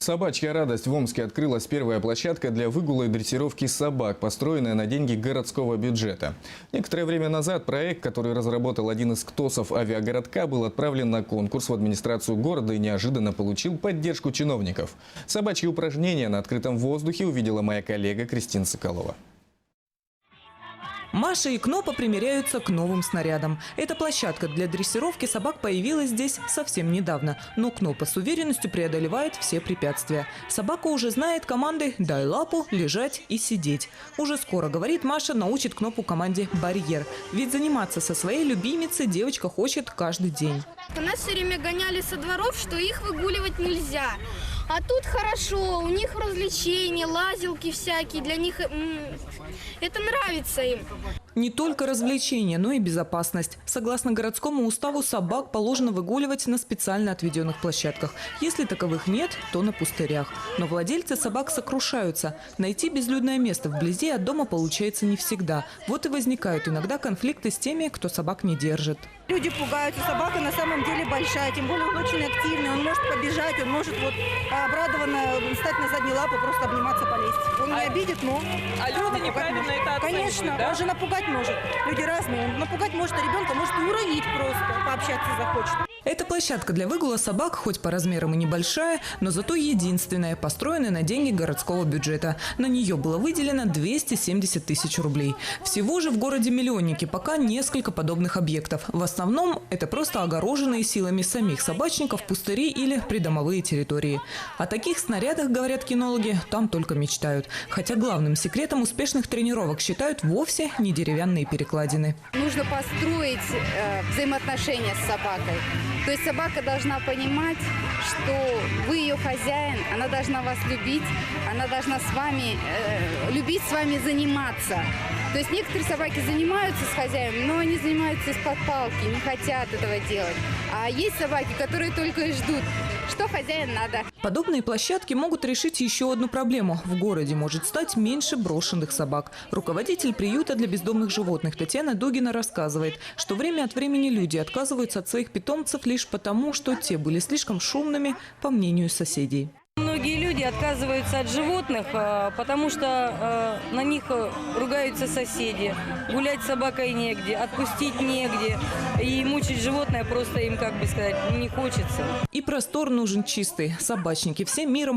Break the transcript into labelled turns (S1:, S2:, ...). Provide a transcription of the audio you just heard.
S1: Собачья радость. В Омске открылась первая площадка для выгула и дрессировки собак, построенная на деньги городского бюджета. Некоторое время назад проект, который разработал один из КТОСов авиагородка, был отправлен на конкурс в администрацию города и неожиданно получил поддержку чиновников. Собачьи упражнения на открытом воздухе увидела моя коллега Кристина Соколова.
S2: Маша и Кнопа примеряются к новым снарядам. Эта площадка для дрессировки собак появилась здесь совсем недавно. Но Кнопа с уверенностью преодолевает все препятствия. Собака уже знает команды «дай лапу», «лежать» и «сидеть». Уже скоро, говорит Маша, научит Кнопу команде «барьер». Ведь заниматься со своей любимицей девочка хочет каждый день.
S3: Нас все время гоняли со дворов, что их выгуливать нельзя. А тут хорошо, у них развлечения, лазилки всякие, для них это нравится им.
S2: Не только развлечения, но и безопасность. Согласно городскому уставу, собак положено выгуливать на специально отведенных площадках. Если таковых нет, то на пустырях. Но владельцы собак сокрушаются. Найти безлюдное место вблизи от дома получается не всегда. Вот и возникают иногда конфликты с теми, кто собак не держит.
S4: Люди пугаются, собака на самом деле большая, тем более он очень активный, он может побежать, он может обрадованно встать на задние лапы, просто обниматься, полезть. Он не обидит, но...
S2: А люди неправильно это оценивают,
S4: конечно,
S2: да?
S4: Он же напугать может. Люди разные, он напугать может, а ребенка может и уронить просто, пообщаться захочет.
S2: Эта площадка для выгула собак хоть по размерам и небольшая, но зато единственная, построенная на деньги городского бюджета. На нее было выделено 270 тысяч рублей. Всего же в городе-миллионнике пока несколько подобных объектов. В основном это просто огороженные силами самих собачников пустыри или придомовые территории. О таких снарядах, говорят кинологи, там только мечтают. Хотя главным секретом успешных тренировок считают вовсе не деревянные перекладины.
S5: Нужно построить взаимоотношения с собакой. То есть собака должна понимать, что вы ее хозяин, она должна вас любить, она должна с вами любить с вами заниматься. То есть некоторые собаки занимаются с хозяином, но они занимаются из-под палки, не хотят этого делать. А есть собаки, которые только и ждут, что хозяин надо.
S2: Подобные площадки могут решить еще одну проблему. В городе может стать меньше брошенных собак. Руководитель приюта для бездомных животных Татьяна Дугина рассказывает, что время от времени люди отказываются от своих питомцев лишь потому, что те были слишком шумными, по мнению соседей.
S6: Многие люди отказываются от животных, потому что на них ругаются соседи. Гулять с собакой негде, отпустить негде. И мучить животное просто им, как бы сказать, не хочется.
S2: И простор нужен чистый. Собачники всем миром